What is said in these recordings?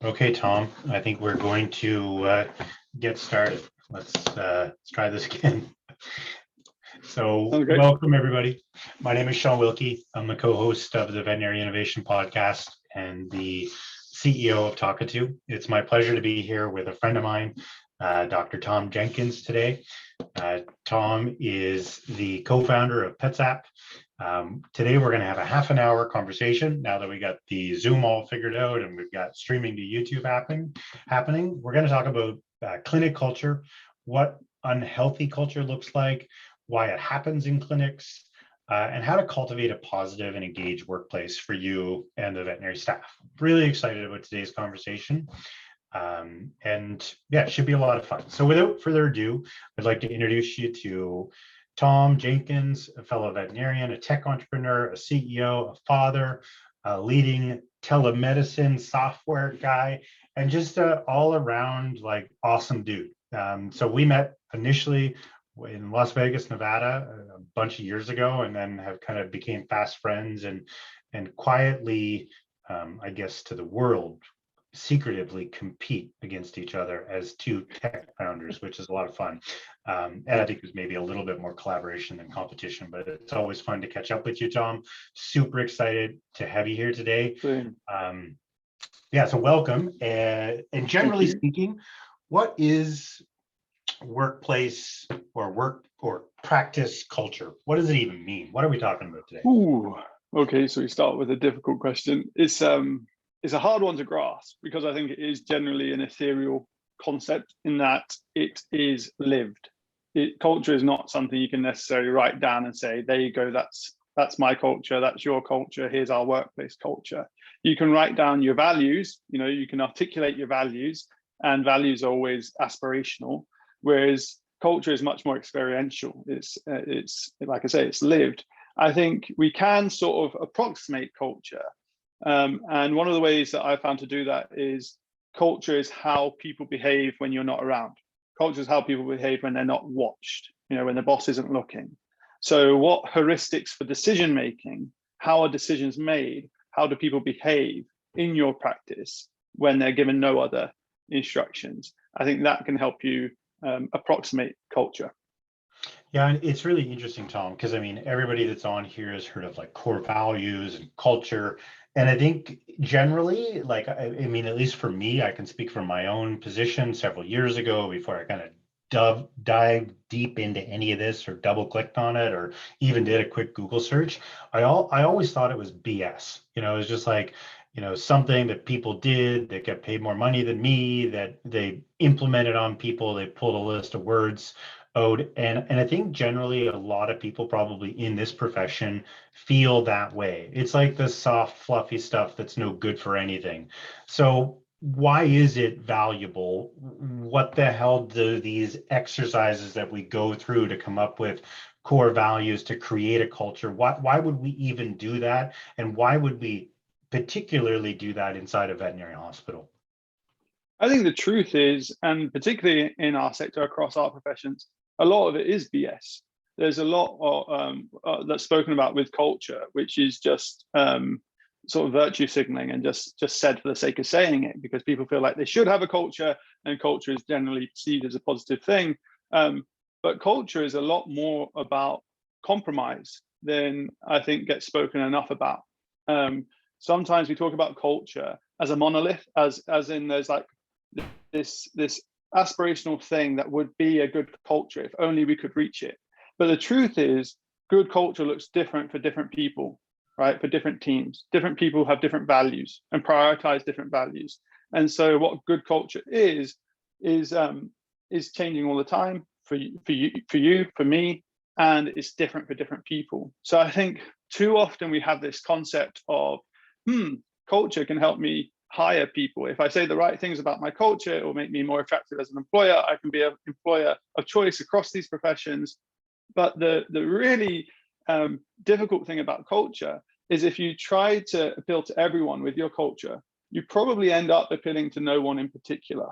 Okay, Tom, I think we're going to get started. Let's try this again. So welcome, everybody. My name is Shawn Wilkie. I'm the co-host of the Veterinary Innovation Podcast and the CEO of Talkatoo. It's my pleasure to be here with a friend of mine, Dr. Thom Jenkins today. Thom is the co-founder of PetsApp. Today, we're going to have a half an hour conversation. Now that we got the Zoom all figured out and we've got streaming to YouTube happening, we're going to talk about clinic culture, what unhealthy culture looks like, why it happens in clinics, and how to cultivate a positive and engaged workplace for you and the veterinary staff. Really excited about today's conversation. And yeah, it should be a lot of fun. So without further ado, I'd like to introduce you to Thom Jenkins, a fellow veterinarian, a tech entrepreneur, a CEO, a father, a leading telemedicine software guy, and just an all-around like awesome dude. So we met initially in Las Vegas, Nevada, a bunch of years ago, and then have kind of became fast friends and quietly, I guess, to the world, secretively compete against each other as two tech founders, which is a lot of fun. And I think there's maybe a little bit more collaboration than competition, but it's always fun to catch up with you, Thom. Super excited to have you here today. Yeah, so welcome. And generally speaking, what is workplace or work or practice culture? What does it even mean? What are we talking about today? Ooh, okay, so we start with a difficult question. It's a hard one to grasp because I think it is generally an ethereal concept in that it is lived. Culture is not something you can necessarily write down and say, there you go, that's my culture, that's your culture, here's our workplace culture. You can write down your values, you can articulate your values, and values are always aspirational, whereas culture is much more experiential. It's like I say, it's lived. I think we can sort of approximate culture. And one of the ways that I found to do that is culture is how people behave when you're not around. Culture is how people behave when they're not watched, when the boss isn't looking. So what heuristics for decision making, how are decisions made, how do people behave in your practice when they're given no other instructions? I think that can help you approximate culture. Yeah, and it's really interesting, Thom, because I mean, everybody that's on here has heard of like core values and culture. And I think generally, like, I mean, at least for me, I can speak from my own position several years ago before I kind of dived deep into any of this or double clicked on it or even did a quick Google search. I always thought it was BS. It was just like, something that people did that get paid more money than me, that they implemented on people, they pulled a list of words out. And I think generally a lot of people probably in this profession feel that way. It's like the soft, fluffy stuff that's no good for anything. So why is it valuable? What the hell do these exercises that we go through to come up with core values to create a culture? Why would we even do that? And why would we particularly do that inside a veterinary hospital? I think the truth is, and particularly in our sector across our professions, a lot of it is BS. There's a lot that's spoken about with culture, which is just sort of virtue signaling and just said for the sake of saying it, because people feel like they should have a culture, and culture is generally perceived as a positive thing. But culture is a lot more about compromise than I think gets spoken enough about. Sometimes we talk about culture as a monolith, as in there's like this aspirational thing that would be a good culture if only we could reach it. But the truth is, good culture looks different for different people, right? For different teams. Different people have different values and prioritize different values. And so what good culture is changing all the time for you, for me, and it's different for different people. So I think too often we have this concept of, culture can help me hire people. If I say the right things about my culture, it will make me more attractive as an employer. I can be an employer of choice across these professions. But the really difficult thing about culture is if you try to appeal to everyone with your culture, you probably end up appealing to no one in particular.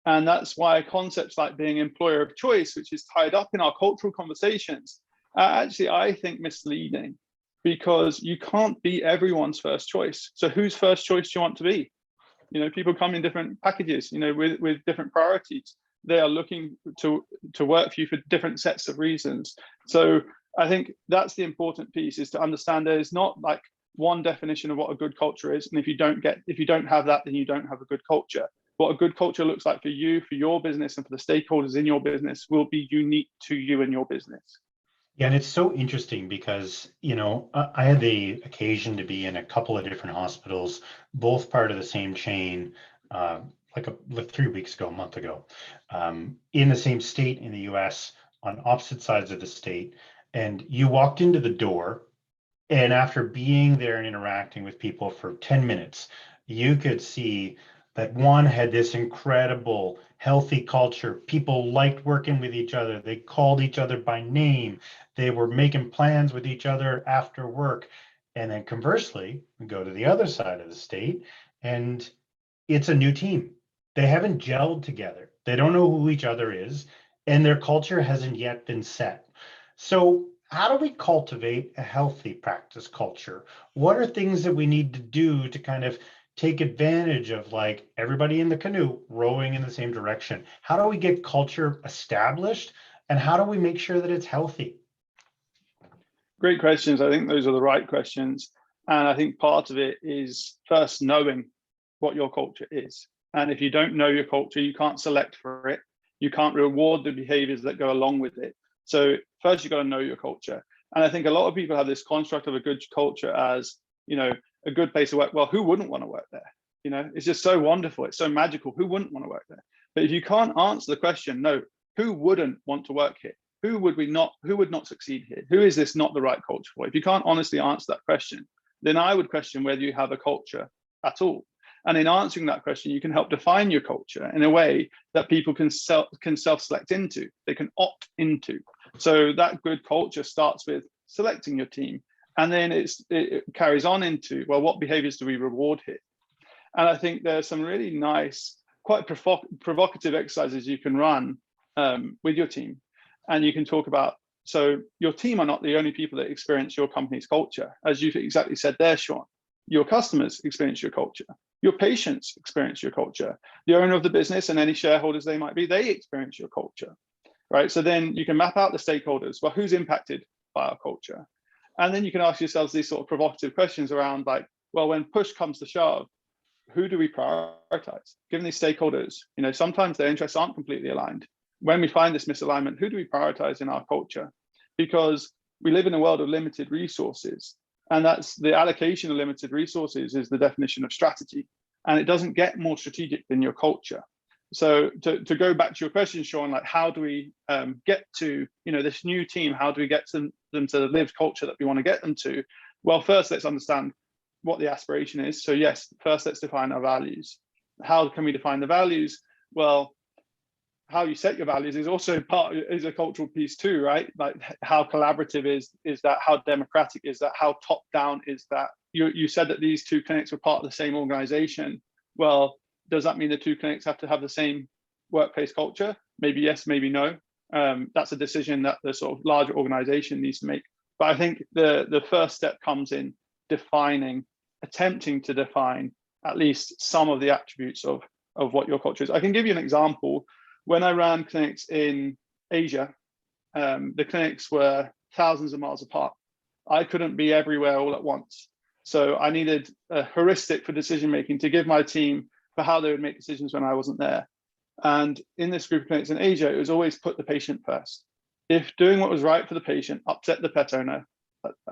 And that's why concepts like being employer of choice, which is tied up in our cultural conversations, are actually, I think, misleading, because you can't be everyone's first choice. So whose first choice do you want to be? People come in different packages, with different priorities. They are looking to work for you for different sets of reasons. So I think that's the important piece, is to understand there's not like one definition of what a good culture is. And if you don't have that, then you don't have a good culture. What a good culture looks like for you, for your business, and for the stakeholders in your business will be unique to you and your business. Yeah, and it's so interesting because, I had the occasion to be in a couple of different hospitals, both part of the same chain, like 3 weeks ago, a month ago, in the same state in the US, on opposite sides of the state. And you walked into the door, and after being there and interacting with people for 10 minutes, you could see that one had this incredible healthy culture. People liked working with each other. They called each other by name. They were making plans with each other after work. And then conversely, we go to the other side of the state, and it's a new team. They haven't gelled together. They don't know who each other is, and their culture hasn't yet been set. So how do we cultivate a healthy practice culture? What are things that we need to do to kind of take advantage of, like, everybody in the canoe rowing in the same direction? How do we get culture established, and how do we make sure that it's healthy? Great questions. I think those are the right questions. And I think part of it is first knowing what your culture is. And if you don't know your culture, you can't select for it. You can't reward the behaviors that go along with it. So first, you've got to know your culture. And I think a lot of people have this construct of a good culture as, a good place to work. Well, who wouldn't want to work there? It's just so wonderful. It's so magical. Who wouldn't want to work there? But if you can't answer the question, no, who wouldn't want to work here? Who would not succeed here? Who is this not the right culture for? If you can't honestly answer that question, then I would question whether you have a culture at all. And in answering that question, you can help define your culture in a way that people can self-select into, they can opt into. So that good culture starts with selecting your team. And then it carries on into, well, what behaviors do we reward here? And I think there's some really nice, quite provocative exercises you can run with your team. And you can talk about, so your team are not the only people that experience your company's culture. As you've exactly said there, Shawn, your customers experience your culture. Your patients experience your culture. The owner of the business and any shareholders they might be, they experience your culture, right? So then you can map out the stakeholders. Well, who's impacted by our culture? And then you can ask yourselves these sort of provocative questions around, like, well, when push comes to shove, who do we prioritize? Given these stakeholders, sometimes their interests aren't completely aligned. When we find this misalignment, who do we prioritize in our culture? Because we live in a world of limited resources, and that's the allocation of limited resources is the definition of strategy. And it doesn't get more strategic than your culture. So to go back to your question, Shawn, like, how do we get to this new team? How do we get them to the lived culture that we want to get them to? Well, first, let's understand what the aspiration is. So yes, first, let's define our values. How can we define the values? Well, how you set your values is also is a cultural piece too, right? Like, how collaborative is that? How democratic is that? How top down is that? You said that these two clinics were part of the same organization. Well, does that mean the two clinics have to have the same workplace culture? Maybe yes, maybe no. That's a decision that the sort of larger organization needs to make. But I think the first step comes in attempting to define at least some of the attributes of what your culture is. I can give you an example. When I ran clinics in Asia, the clinics were thousands of miles apart. I couldn't be everywhere all at once. So I needed a heuristic for decision-making to give my team for how they would make decisions when I wasn't there. And in this group of clinics in Asia, it was always put the patient first. If doing what was right for the patient upset the pet owner,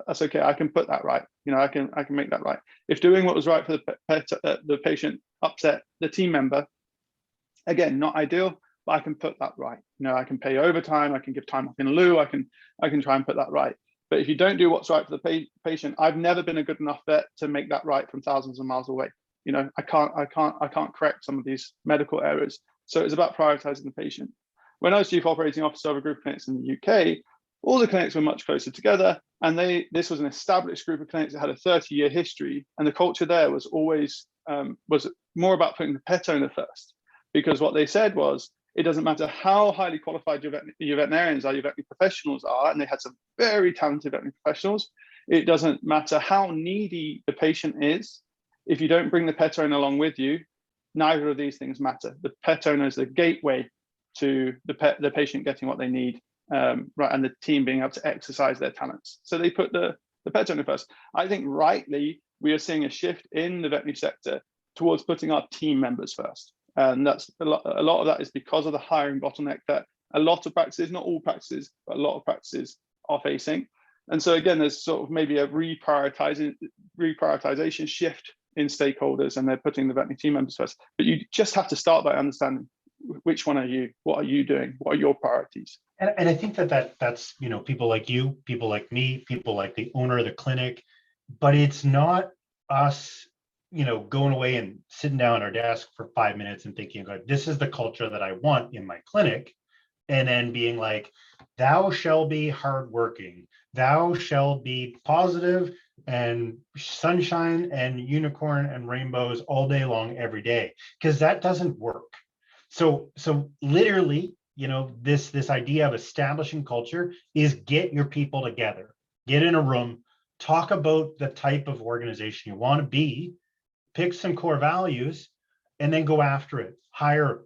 that's okay. I can put that right. I can make that right. If doing what was right for the patient upset the team member, again, not ideal, but I can put that right. I can pay overtime. I can give time off in lieu. I can try and put that right. But if you don't do what's right for the patient, I've never been a good enough vet to make that right from thousands of miles away. I can't correct some of these medical errors. So it's about prioritizing the patient. When I was chief operating officer of a group of clinics in the UK, all the clinics were much closer together, and this was an established group of clinics that had a 30-year history, and the culture there was always was more about putting the pet owner first, because what they said was, it doesn't matter how highly qualified your veterinarians are, your veterinary professionals are, and they had some very talented veterinary professionals. It doesn't matter how needy the patient is. If you don't bring the pet owner along with you, neither of these things matter. The pet owner is the gateway to the patient getting what they need, right, and the team being able to exercise their talents. So they put the pet owner first. I think rightly, we are seeing a shift in the veterinary sector towards putting our team members first. And that's a lot of that is because of the hiring bottleneck that a lot of practices, not all practices, but a lot of practices are facing. And so again, there's sort of maybe a reprioritization shift in stakeholders, and they're putting the veterinary team members first. But you just have to start by understanding which one are you, what are you doing, what are your priorities. And I think that's, you know, people like you, people like me, people like the owner of the clinic, but it's not us, you know, going away and sitting down at our desk for 5 minutes and thinking about, this is the culture that I want in my clinic. And then being like, thou shall be hardworking, thou shall be positive and sunshine and unicorn and rainbows all day long, every day, because that doesn't work. So literally, you know, this idea of establishing culture is get your people together, get in a room, talk about the type of organization you want to be, pick some core values, and then go after it. Hire,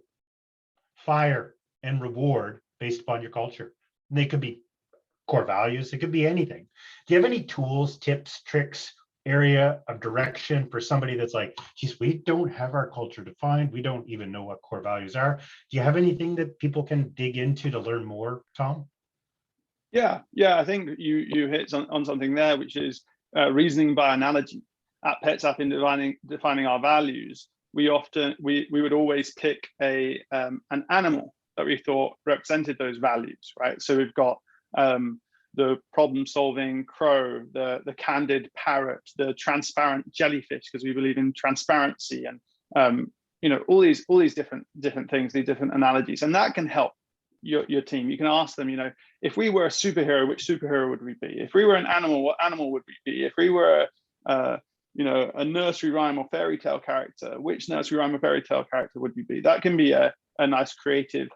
fire, and reward based upon your culture. And they could be core values, it could be anything. Do you have any tools, tips, tricks, area of direction for somebody that's like, geez, we don't have our culture defined, we don't even know what core values are? Do you have anything that people can dig into to learn more, Thom? Yeah, I think you hit on something there, which is reasoning by analogy. At PetsApp, in defining our values, we would always pick an animal that we thought represented those values, right? So we've got the problem-solving crow, the candid parrot, the transparent jellyfish, because we believe in transparency, and you know, all these different things, these different analogies, and that can help your team. You can ask them, you know, if we were a superhero, which superhero would we be? If we were an animal, what animal would we be? If we were you know, a nursery rhyme or fairy tale character, which nursery rhyme or fairy tale character would we be? That can be a nice creative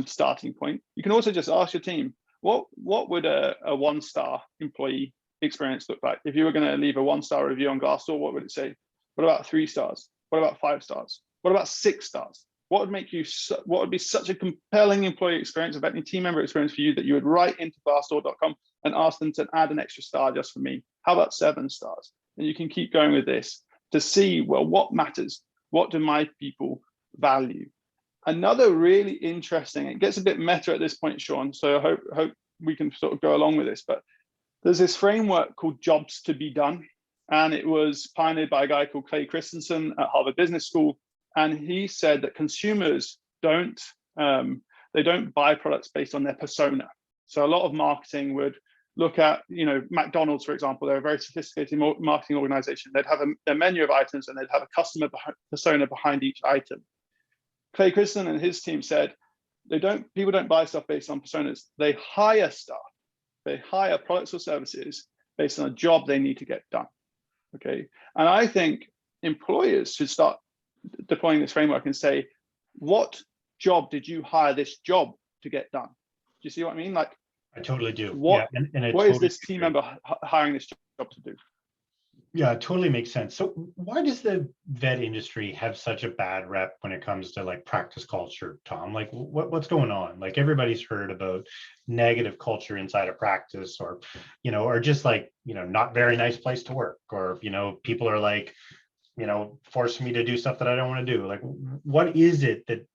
starting point. You can also just ask your team, what would a 1-star employee experience look like? If you were going to leave a 1-star review on Glassdoor, what would it say? What about 3 stars? What about 5 stars? What about 6 stars? What would be such a compelling employee experience, a veterinary team member experience for you, that you would write into Glassdoor.com and ask them to add an extra star just for me? How about 7 stars? And you can keep going with this to see, well, what matters? What do my people value? Another really interesting, it gets a bit meta at this point, Shawn, so I hope we can sort of go along with this, but there's this framework called Jobs to be Done, and it was pioneered by a guy called Clay Christensen at Harvard Business School, and he said that consumers don't buy products based on their persona. So a lot of marketing would look at, you know, McDonald's, for example, they're a very sophisticated marketing organization. They'd have a menu of items and they'd have a customer persona behind each item. Clay Christensen and his team said, people don't buy stuff based on personas. They hire stuff. They hire products or services based on a job they need to get done. Okay. And I think employers should start deploying this framework and say, what job did you hire this job to get done? Do you see what I mean? Like, I totally do. What totally is this team member hiring this job to do? Yeah, it totally makes sense. So why does the vet industry have such a bad rep when it comes to like practice culture, Thom? Like what's going on? Like everybody's heard about negative culture inside a practice, or, you know, or just like, you know, not very nice place to work, or, you know, people are like, you know, forcing me to do stuff that I don't want to do. Like, what is it that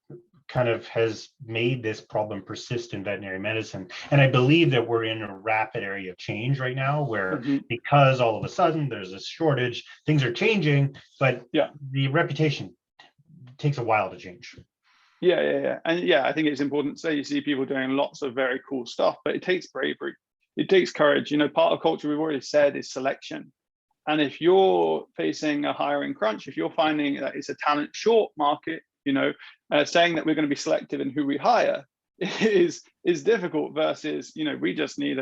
kind of has made this problem persist in veterinary medicine? And I believe that we're in a rapid area of change right now, where because all of a sudden there's this shortage, things are changing, but the reputation takes a while to change. Yeah. And yeah, I think it's important to say you see people doing lots of very cool stuff, but it takes bravery. It takes courage. You know, part of culture, we've already said, is selection. And if you're facing a hiring crunch, if you're finding that it's a talent short market, you know, saying that we're going to be selective in who we hire is difficult versus, you know, we just need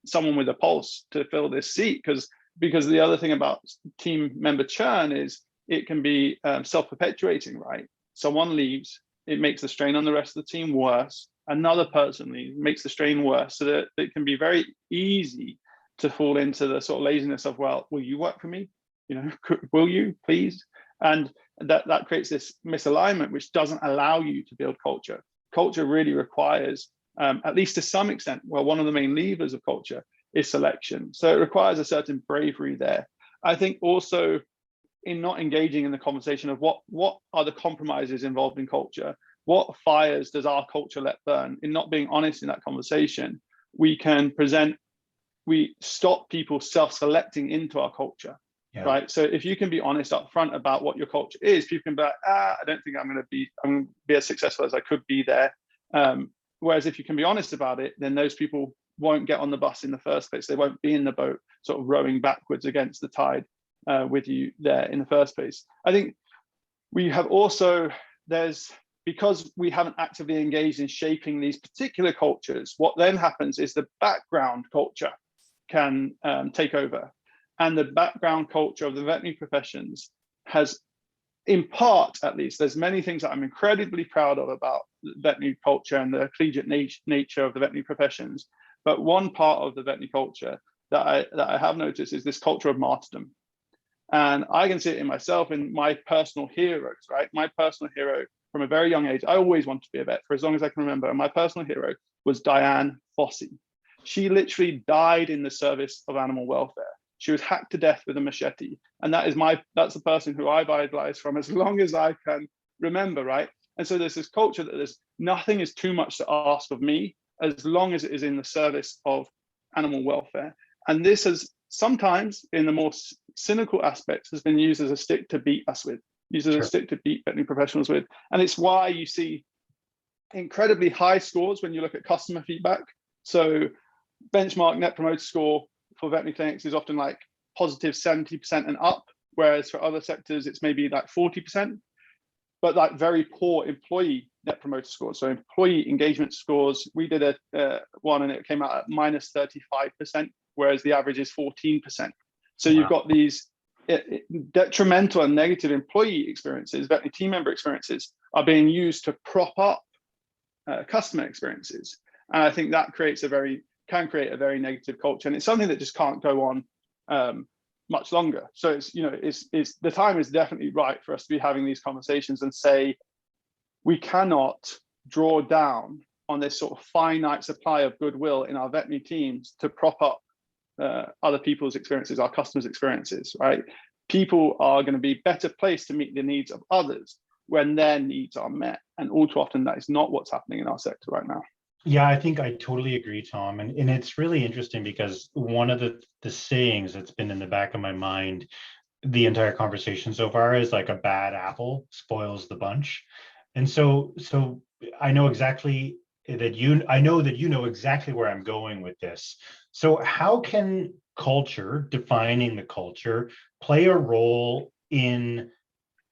someone with a pulse to fill this seat, because the other thing about team member churn is it can be self-perpetuating, right? Someone leaves, it makes the strain on the rest of the team worse. Another person leaves, makes the strain worse, so that it can be very easy to fall into the sort of laziness of, well, will you work for me? You know, will you please? And that creates this misalignment, which doesn't allow you to build culture. Culture really requires, at least to some extent, well, one of the main levers of culture is selection. So it requires a certain bravery there. I think also in not engaging in the conversation of what are the compromises involved in culture, what fires does our culture let burn, in not being honest in that conversation, we stop people self-selecting into our culture. Yeah. Right. So if you can be honest up front about what your culture is, people can be like, I don't think I'm going to be as successful as I could be there. Whereas if you can be honest about it, then those people won't get on the bus in the first place. They won't be in the boat sort of rowing backwards against the tide with you there in the first place. I think we have also, because we haven't actively engaged in shaping these particular cultures, what then happens is the background culture can take over. And the background culture of the veterinary professions has, in part at least, there's many things that I'm incredibly proud of about veterinary culture and the collegiate nature of the veterinary professions. But one part of the veterinary culture that I have noticed is this culture of martyrdom. And I can see it in myself, in my personal heroes, right? My personal hero from a very young age, I always wanted to be a vet for as long as I can remember. And my personal hero was Diane Fossey. She literally died in the service of animal welfare. She was hacked to death with a machete. And that's the person who I've idolized from as long as I can remember, right? And so there's this culture that nothing is too much to ask of me as long as it is in the service of animal welfare. And this has sometimes, in the more cynical aspects, has been used as a stick to beat us with, used as a stick to beat veterinary professionals with. And it's why you see incredibly high scores when you look at customer feedback. So benchmark net promoter score for veterinary clinics is often like positive 70% and up, whereas for other sectors, it's maybe like 40%, but like very poor employee net promoter scores. So employee engagement scores, we did one and it came out at minus 35%, whereas the average is 14%. So you've got these detrimental and negative employee experiences, veterinary team member experiences are being used to prop up customer experiences. And I think that can create a very negative culture, and it's something that just can't go on much longer. So it's the time is definitely right for us to be having these conversations and say we cannot draw down on this sort of finite supply of goodwill in our veterinary teams to prop up other people's experiences, our customers' experiences. Right? People are going to be better placed to meet the needs of others when their needs are met, and all too often that is not what's happening in our sector right now. Yeah, I think I totally agree, Thom. And it's really interesting because one of the sayings that's been in the back of my mind the entire conversation so far is like a bad apple spoils the bunch. And so I know exactly that I know that you know exactly where I'm going with this. So how can culture, defining the culture, play a role in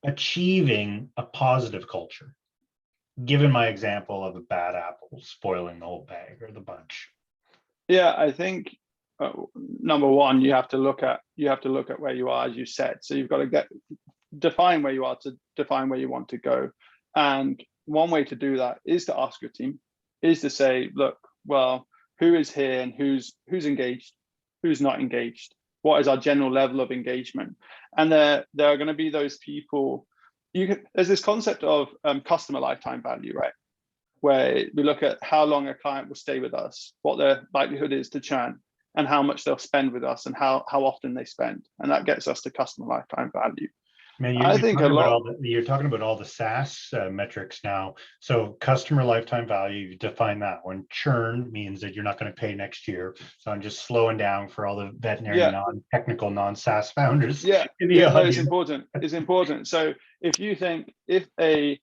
achieving a positive culture? Given my example of a bad apple spoiling the whole bag or the bunch. Yeah, I think number one, you have to look at where you are, as you said. So you've got to define where you are to define where you want to go. And one way to do that is to ask your team, is to say, look, well, who is here and who's engaged, who's not engaged? What is our general level of engagement? And there are going to be those people. There's this concept of customer lifetime value, right? Where we look at how long a client will stay with us, what their likelihood is to churn, and how much they'll spend with us and how often they spend. And that gets us to customer lifetime value. Man, you're talking about all the SaaS metrics now. So customer lifetime value, you define that one. Churn means that you're not going to pay next year. So I'm just slowing down for all the veterinary non-technical, non-SaaS founders. It's important. It's important. So if you think if a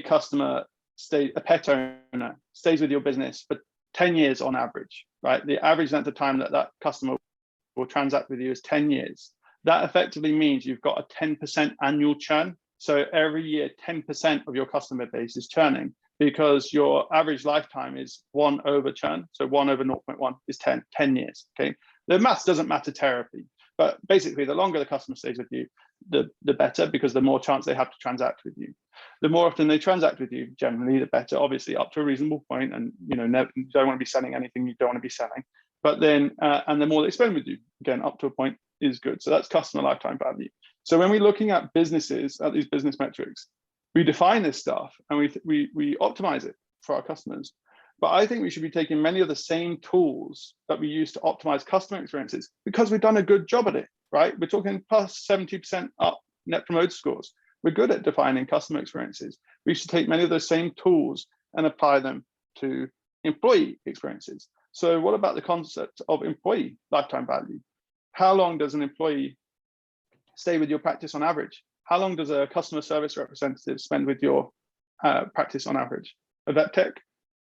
customer a pet owner stays with your business for 10 years on average, right? The average length of time that customer will transact with you is 10 years. That effectively means you've got a 10% annual churn. So every year, 10% of your customer base is churning because your average lifetime is 1 over churn. So 1 over 0.1 is 10 years, okay? The maths doesn't matter terribly, but basically the longer the customer stays with you, the better, because the more chance they have to transact with you. The more often they transact with you, generally, the better, obviously up to a reasonable point. And, you don't want to be selling anything you don't want to be selling. But then, and the more they spend with you, again, up to a point is good. So that's customer lifetime value. So when we're looking at businesses, at these business metrics, we define this stuff and we optimize it for our customers. But I think we should be taking many of the same tools that we use to optimize customer experiences because we've done a good job at it, right? We're talking plus 70% up net promoter scores. We're good at defining customer experiences. We should take many of those same tools and apply them to employee experiences. So what about the concept of employee lifetime value? How long does an employee stay with your practice on average? How long does a customer service representative spend with your practice on average? A vet tech?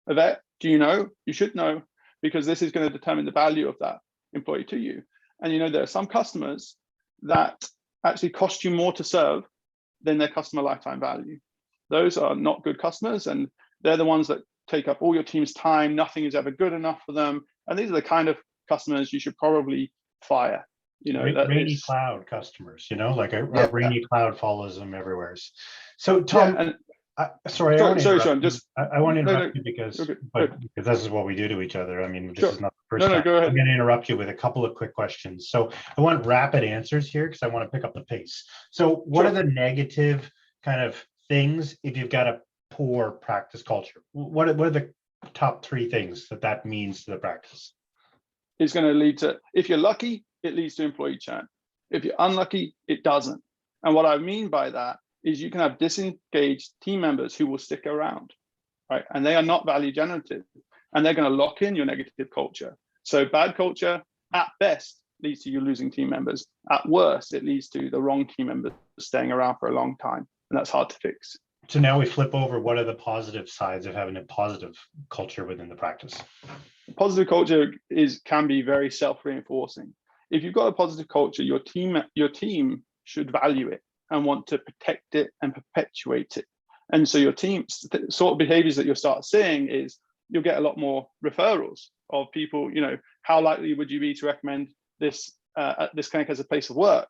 A vet? Do you know? You should know, because this is going to determine the value of that employee to you. And you know, there are some customers that actually cost you more to serve than their customer lifetime value. Those are not good customers, and they're the ones that take up all your team's time. Nothing is ever good enough for them. And these are the kind of customers you should probably fire. You know, rainy cloud customers, you know, like a rainy cloud follows them everywhere. So Thom, and sorry, Shawn, I want to interrupt you because this is what we do to each other. I mean, this is not the first time. Go ahead. I'm going to interrupt you with a couple of quick questions. So I want rapid answers here because I want to pick up the pace. So what are the negative kind of things if you've got a poor practice culture? What are the top 3 things that means to the practice? It's going to lead to, if you're lucky, it leads to employee churn. If you're unlucky, it doesn't. And what I mean by that is you can have disengaged team members who will stick around, right? And they are not value generative, and they're going to lock in your negative culture. So bad culture at best leads to you losing team members. At worst, it leads to the wrong team members staying around for a long time, and that's hard to fix. So now we flip over. What are the positive sides of having a positive culture within the practice? Positive culture can be very self-reinforcing. If you've got a positive culture, your team should value it and want to protect it and perpetuate it. And so your team, sort of behaviors that you'll start seeing is you'll get a lot more referrals of people. You know, how likely would you be to recommend this clinic as a place of work?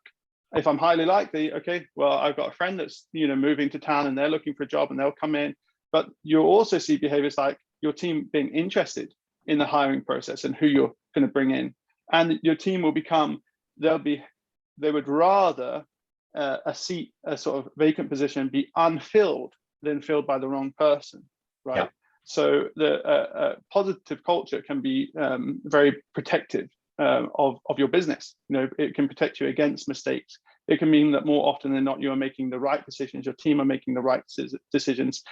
If I'm highly likely, okay, well, I've got a friend that's, you know, moving to town and they're looking for a job and they'll come in. But you'll also see behaviors like your team being interested in the hiring process and who you're going to bring in. And your team will become, they would rather a sort of vacant position be unfilled than filled by the wrong person, right? Yeah. So the positive culture can be very protective of your business. You know, it can protect you against mistakes. It can mean that more often than not, you are making the right decisions, your team are making the right decisions.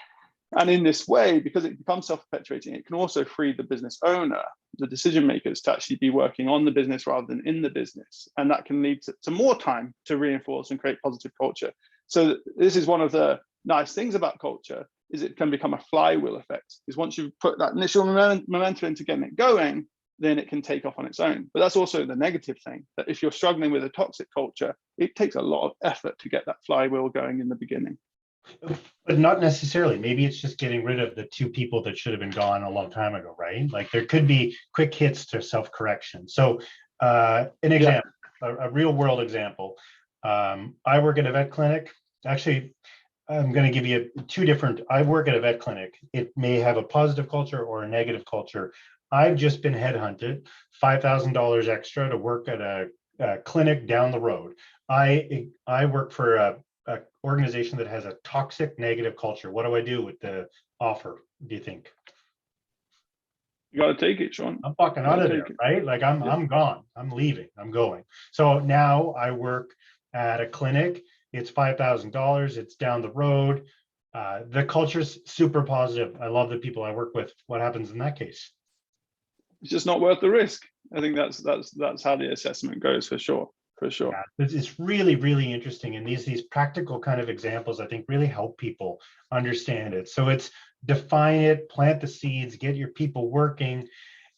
And in this way, because it becomes self-perpetuating, it can also free the business owner, the decision makers, to actually be working on the business rather than in the business. And that can lead to more time to reinforce and create positive culture. So this is one of the nice things about culture, is it can become a flywheel effect. Is once you've put that initial momentum into getting it going, then it can take off on its own. But that's also the negative thing, that if you're struggling with a toxic culture, it takes a lot of effort to get that flywheel going in the beginning. But not necessarily. Maybe it's just getting rid of the 2 people that should have been gone a long time ago, right? Like there could be quick hits to self-correction. So an example, a real world example. I work at a vet clinic. Actually, I'm going to give you 2 different. I work at a vet clinic. It may have a positive culture or a negative culture. I've just been headhunted, $5,000 extra to work at a clinic down the road. I work for a organization that has a toxic negative culture. What do I do with the offer, do you think? You got to take it, Shawn. I'm fucking out of there, right? Like I'm gone. I'm leaving. I'm going. So now I work at a clinic. It's $5,000. It's down the road. The culture's super positive. I love the people I work with. What happens in that case? It's just not worth the risk. I think that's how the assessment goes, for sure. For sure. Yeah, it's really, really interesting. And these practical kind of examples, I think, really help people understand it. So it's define it, plant the seeds, get your people working,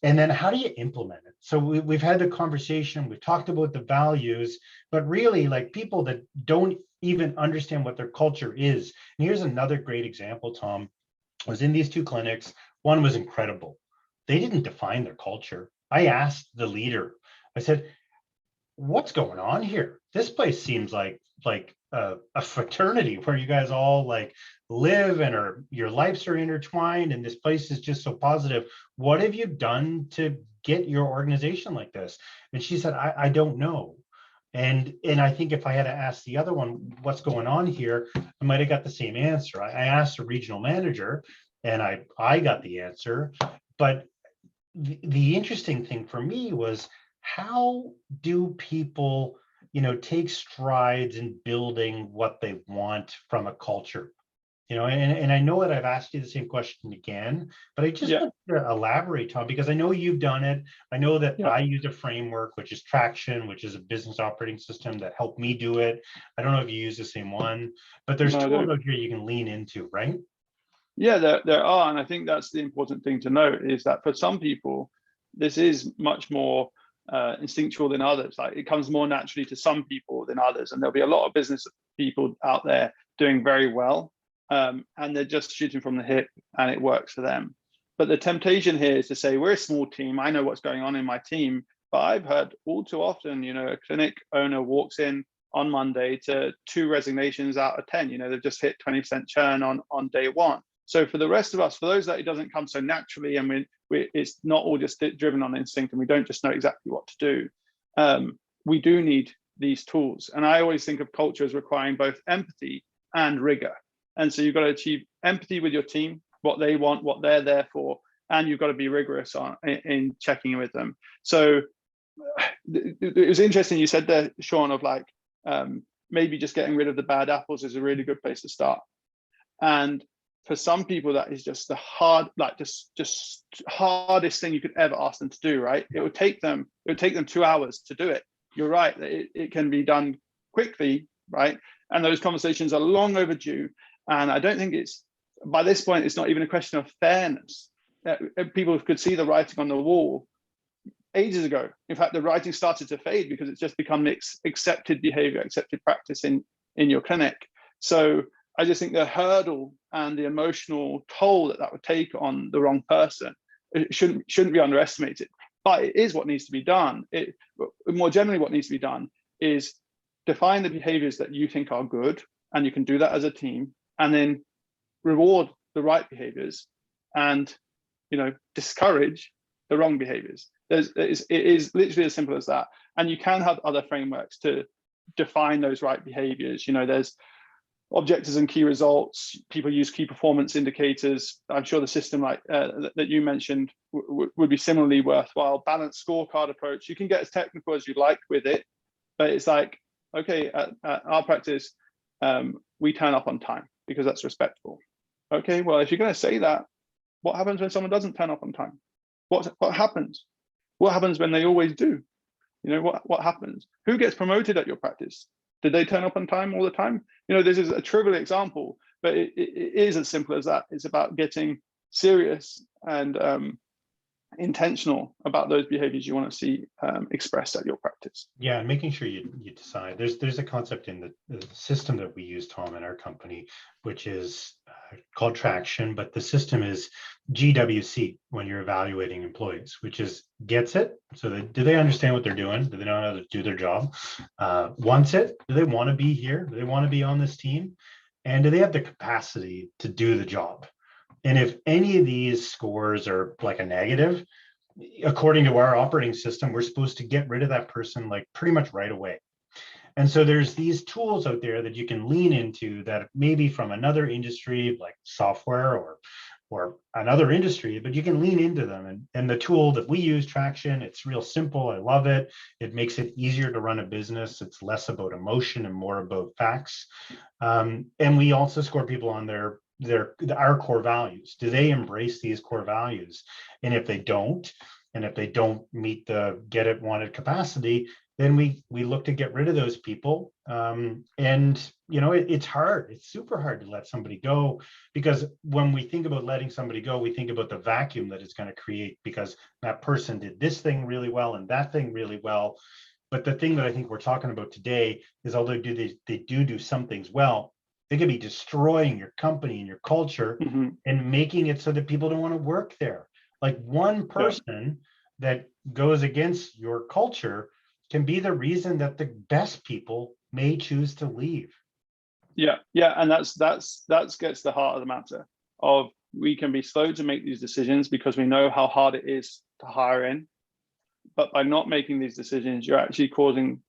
and then how do you implement it? So we've had the conversation, we've talked about the values, but really like people that don't even understand what their culture is. And here's another great example, Thom. I was in these 2 clinics. One was incredible. They didn't define their culture. I asked the leader, I said, what's going on here? This place seems like a fraternity where you guys all like live and your lives are intertwined, and this place is just so positive. What have you done to get your organization like this? And she said, I don't know. And I think if I had to ask the other one, what's going on here, I might have got the same answer. I asked a regional manager and I got the answer. But the interesting thing for me was, how do people, take strides in building what they want from a culture? And I know that I've asked you the same question again, but I just want to elaborate, Thom, because I know you've done it. I know that I use a framework, which is Traction, which is a business operating system that helped me do it. I don't know if you use the same one, but there's tools out here you can lean into, right? Yeah, there are. And I think that's the important thing to note, is that for some people, this is much more instinctual than others. Like, it comes more naturally to some people than others. And there'll be a lot of business people out there doing very well. And they're just shooting from the hip and it works for them. But the temptation here is to say, we're a small team. I know what's going on in my team. But I've heard all too often, a clinic owner walks in on Monday to 2 resignations out of 10. They've just hit 20% churn on day one. So for the rest of us, for those that it doesn't come so naturally, and it's not all just driven on instinct, and we don't just know exactly what to do, we do need these tools. And I always think of culture as requiring both empathy and rigor. And so you've got to achieve empathy with your team, what they want, what they're there for, and you've got to be rigorous in checking with them. So it was interesting you said there, Shawn, of like, maybe just getting rid of the bad apples is a really good place to start. And for some people, that is just the just hardest thing you could ever ask them to do, right? It would take them 2 hours to do it. You're right, it can be done quickly, right? And those conversations are long overdue. And I don't think by this point, it's not even a question of fairness. People could see the writing on the wall ages ago. In fact, the writing started to fade because it's just become accepted behavior, accepted practice in your clinic. So I just think the hurdle and the emotional toll that would take on the wrong person, it shouldn't be underestimated. But it is what needs to be done. More generally, what needs to be done is define the behaviors that you think are good, and you can do that as a team, and then reward the right behaviors and discourage the wrong behaviors. It is literally as simple as that. And you can have other frameworks to define those right behaviors. There's objectives and key results. People use key performance indicators. I'm sure the system like that you mentioned would be similarly worthwhile. Balanced scorecard approach. You can get as technical as you like with it, but it's like, okay, at our practice, we turn up on time because that's respectful. Okay, well, if you're going to say that, what happens when someone doesn't turn up on time? What happens? What happens when they always do? What happens? Who gets promoted at your practice? Did they turn up on time all the time? This is a trivial example, but it is as simple as that. It's about getting serious and intentional about those behaviors you want to see expressed at your practice. Yeah, and making sure you decide. There's a concept in the system that we use, Thom, in our company, which is called Traction, but the system is GWC when you're evaluating employees, which is gets it. So do they understand what they're doing? Do they know how to do their job? Wants it? Do they want to be here? Do they want to be on this team? And do they have the capacity to do the job? And if any of these scores are like a negative, according to our operating system, we're supposed to get rid of that person like pretty much right away. And so there's these tools out there that you can lean into that maybe from another industry like software or another industry, but you can lean into them. And the tool that we use, Traction, it's real simple. I love it. It makes it easier to run a business. It's less about emotion and more about facts. And we also score people on our core values. Do they embrace these core values? And if they don't meet the get it wanted capacity, then we look to get rid of those people. It's hard. It's super hard to let somebody go, because when we think about letting somebody go, we think about the vacuum that it's going to create because that person did this thing really well and that thing really well. But the thing that I think we're talking about today is, although they do some things well, they could be destroying your company and your culture and making it so that people don't want to work there. Like one person that goes against your culture can be the reason that the best people may choose to leave. Yeah, and that gets the heart of the matter. Of we can be slow to make these decisions because we know how hard it is to hire in, but by not making these decisions, you're actually causing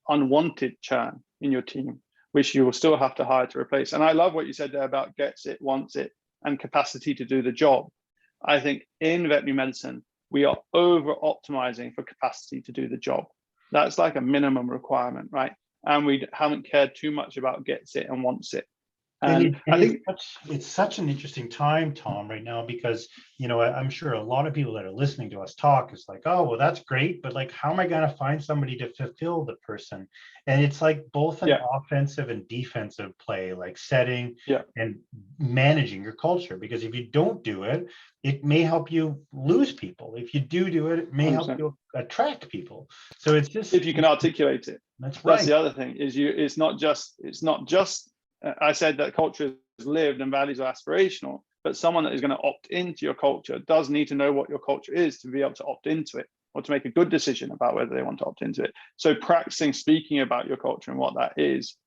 unwanted churn in your team, which you will still have to hire to replace. And I love what you said there about gets it, wants it, and capacity to do the job. I think in veterinary medicine, we are over optimizing for capacity to do the job. That's like a minimum requirement, right? And we haven't cared too much about gets it and wants it. And I think it's such an interesting time, Thom, right now, because, you know, I'm sure a lot of people that are listening to us talk is like, oh, well, that's great, but like, how am I going to find somebody to fulfill the person? And it's like both an offensive and defensive play, like setting and managing your culture, because if you don't do it, it may help you lose people. If you do it, it may 100%. Help you attract people. So it's just, if you can articulate it. That's right. That's the other thing is it's not just I said that culture is lived and values are aspirational, but someone that is going to opt into your culture does need to know what your culture is to be able to opt into it or to make a good decision about whether they want to opt into it. So practicing speaking about your culture and what that is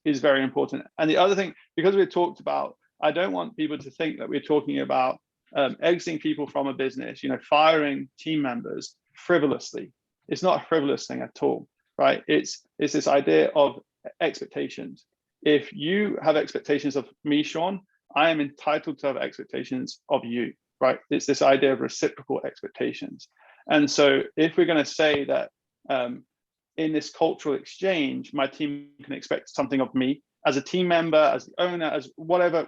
very important. And the other thing, because we talked about, I don't want people to think that we're talking about exiting people from a business, you know, firing team members frivolously. It's not a frivolous thing at all, right? It's this idea of expectations. If you have expectations of me, Shawn, I am entitled to have expectations of you, right? It's this idea of reciprocal expectations. And so if we're going to say that in this cultural exchange, my team can expect something of me as a team member, as the owner, as whatever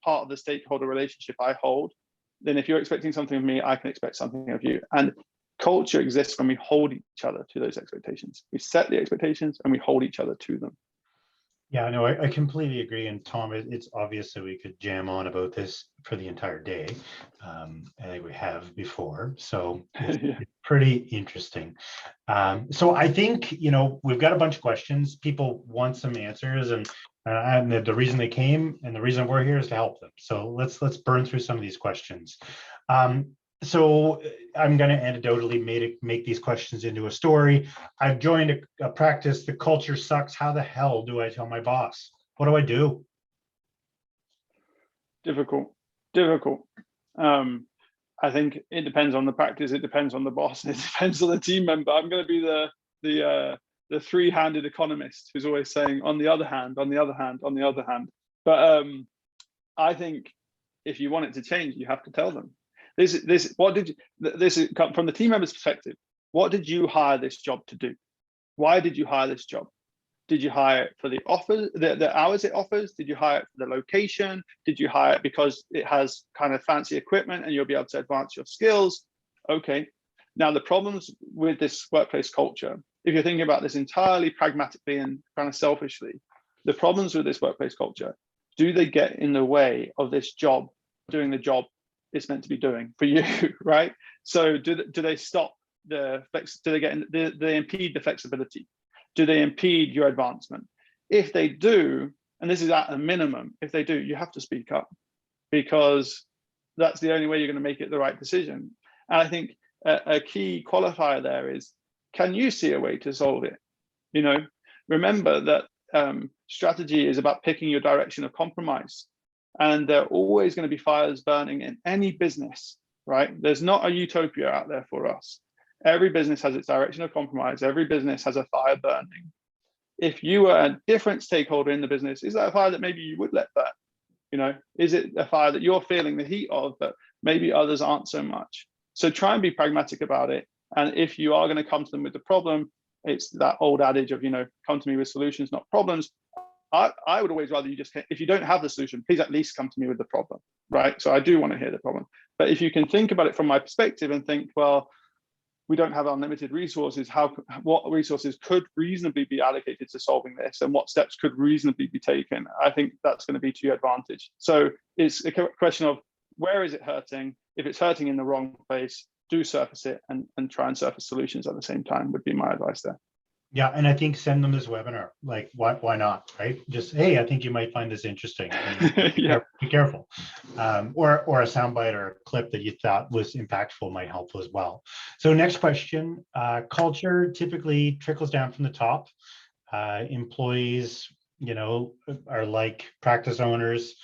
part of the stakeholder relationship I hold, then if you're expecting something of me, I can expect something of you. And culture exists when we hold each other to those expectations. We set the expectations and we hold each other to them. Yeah, no, I completely agree. And Thom, it's obvious that we could jam on about this for the entire day. I think we have before. So it's pretty interesting. So I think, you know, we've got a bunch of questions. People want some answers, and the reason they came and the reason we're here is to help them. So let's burn through some of these questions. So I'm going to anecdotally make these questions into a story. I've joined a practice. The culture sucks. How the hell do I tell my boss? What do I do? Difficult. I think it depends on the practice. It depends on the boss. It depends on the team member. I'm going to be the three-handed economist who's always saying, on the other hand, on the other hand, on the other hand. But I think if you want it to change, you have to tell them. This is from the team member's perspective. What did you hire this job to do? Why did you hire this job? Did you hire it for the offer, the hours it offers? Did you hire it for the location? Did you hire it because it has kind of fancy equipment and you'll be able to advance your skills? Okay. Now the problems with this workplace culture, if you're thinking about this entirely pragmatically and kind of selfishly, the problems with this workplace culture, do they get in the way of this job doing the job it's meant to be doing for you, right? So do they stop the flex? Do they impede the flexibility? Do they impede your advancement? If they do, and this is at a minimum, if they do, you have to speak up, because that's the only way you're going to make it the right decision. And I think a key qualifier there is, can you see a way to solve it? You know, remember that strategy is about picking your direction of compromise. And there are always going to be fires burning in any business, right? There's not a utopia out there for us. Every business has its direction of compromise. Every business has a fire burning. If you were a different stakeholder in the business, is that a fire that maybe you would let burn? You know, is it a fire that you're feeling the heat of, but maybe others aren't so much? So try and be pragmatic about it. And if you are going to come to them with the problem, it's that old adage of, you know, come to me with solutions, not problems. I would always rather you just, if you don't have the solution, please at least come to me with the problem, right? So I do want to hear the problem. But if you can think about it from my perspective and think, well, we don't have unlimited resources, what resources could reasonably be allocated to solving this, and what steps could reasonably be taken, I think that's going to be to your advantage. So it's a question of, where is it hurting? If it's hurting in the wrong place, do surface it and try and surface solutions at the same time would be my advice there. Yeah, and I think send them this webinar. Like, why not, right? Just, hey, I think you might find this interesting. Be careful. Or a soundbite or a clip that you thought was impactful might help as well. So next question, culture typically trickles down from the top. Employees, you know, are like practice owners.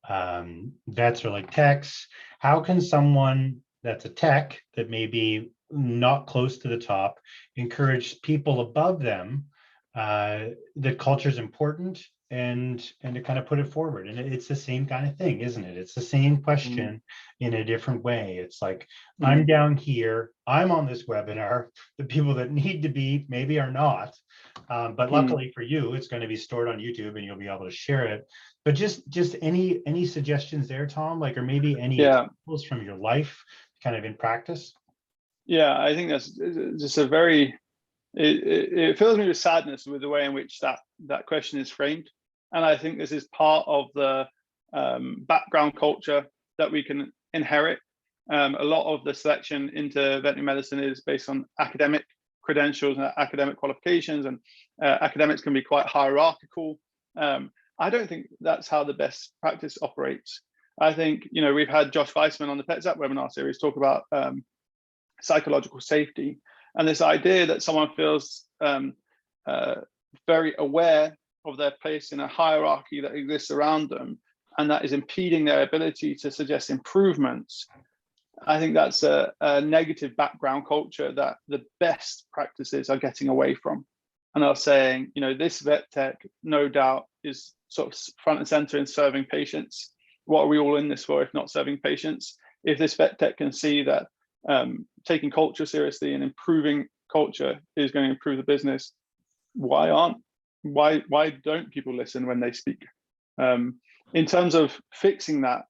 Vets are like techs. How can someone that's a tech that may be not close to the top encourage people above them that culture is important, and to kind of put it forward. And it's the same kind of thing, isn't it? It's the same question in a different way. It's like, I'm down here, I'm on this webinar. The people that need to be maybe are not, but luckily for you, it's going to be stored on YouTube and you'll be able to share it. But just any suggestions there, Thom, like, or maybe any examples from your life kind of in practice? Yeah, I think that's just a very, it fills me with sadness with the way in which that question is framed. And I think this is part of the background culture that we can inherit. A lot of the selection into veterinary medicine is based on academic credentials and academic qualifications, and academics can be quite hierarchical. I don't think that's how the best practice operates. I think, we've had Josh Weissman on the PetsApp webinar series talk about psychological safety, and this idea that someone feels very aware of their place in a hierarchy that exists around them, and that is impeding their ability to suggest improvements. I think that's a negative background culture that the best practices are getting away from, and are saying, this vet tech no doubt is sort of front and center in serving patients. What are we all in this for if not serving patients? If this vet tech can see that taking culture seriously and improving culture is going to improve the business, why don't people listen when they speak? In terms of fixing that,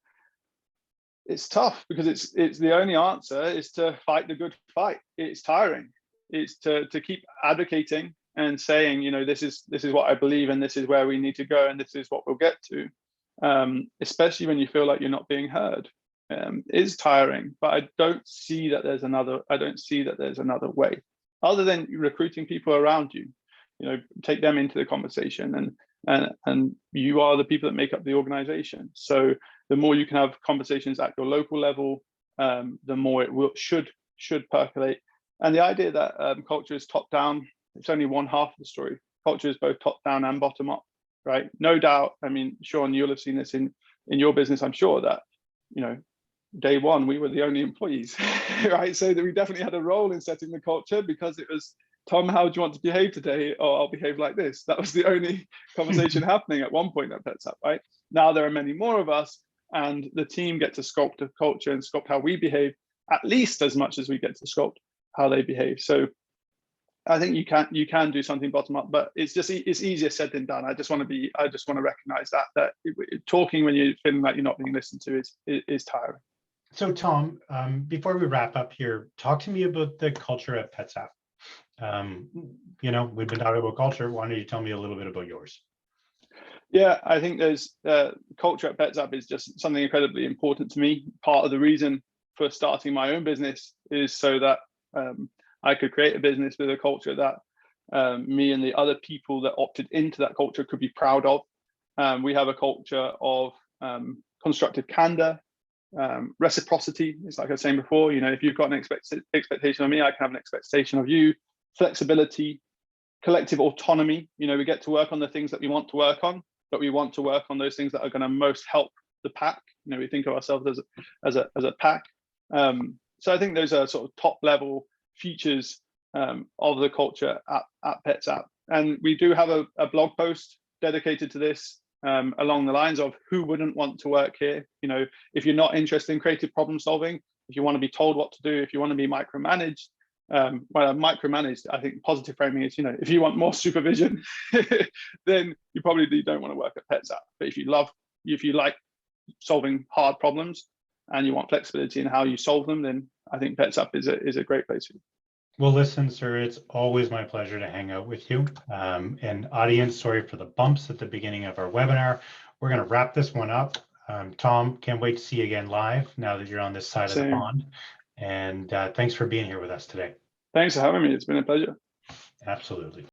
it's tough, because it's the only answer is to fight the good fight. It's tiring. It's to keep advocating and saying, this is what I believe, and this is where we need to go, and this is what we'll get to. Especially when you feel like you're not being heard. Is tiring, but I don't see that there's another way other than recruiting people around you. Take them into the conversation, and you are the people that make up the organization. So the more you can have conversations at your local level, the more it should percolate. And the idea that culture is top down, it's only one half of the story. Culture is both top down and bottom up, right? No doubt. I mean, Shawn, you'll have seen this in your business, I'm sure, that day one we were the only employees, right? So that we definitely had a role in setting the culture, because it was, Thom, how do you want to behave today? Oh, I'll behave like this. That was the only conversation happening at one point at PetsApp, right? Now there are many more of us, and the team get to sculpt a culture and sculpt how we behave at least as much as we get to sculpt how they behave. So I think you can do something bottom up, but it's easier said than done. I just want to recognize that talking when you're feeling like you're not being listened to is tiring. So Thom, before we wrap up here, talk to me about the culture at PetsApp. We've been talking about culture. Why don't you tell me a little bit about yours? Yeah, I think there's culture at PetsApp is just something incredibly important to me. Part of the reason for starting my own business is so that I could create a business with a culture that me and the other people that opted into that culture could be proud of. We have a culture of constructive candor, reciprocity. It's like I was saying before, if you've got an expectation of me, I can have an expectation of you. Flexibility, collective autonomy. We get to work on the things that we want to work on, but we want to work on those things that are going to most help the pack. We think of ourselves as a pack. So I think those are sort of top level features of the culture at PetsApp. And we do have a blog post dedicated to this, along the lines of who wouldn't want to work here. If you're not interested in creative problem solving, if you want to be told what to do, if you want to be micromanaged, micromanaged, I think positive framing is, if you want more supervision, then you probably don't want to work at PetsApp. But if you like solving hard problems and you want flexibility in how you solve them, then I think PetsApp is a great place for you. Well, listen, sir, it's always my pleasure to hang out with you. And audience, sorry for the bumps at the beginning of our webinar. We're going to wrap this one up. Thom, can't wait to see you again live now that you're on this side of the pond. And thanks for being here with us today. Thanks for having me. It's been a pleasure. Absolutely.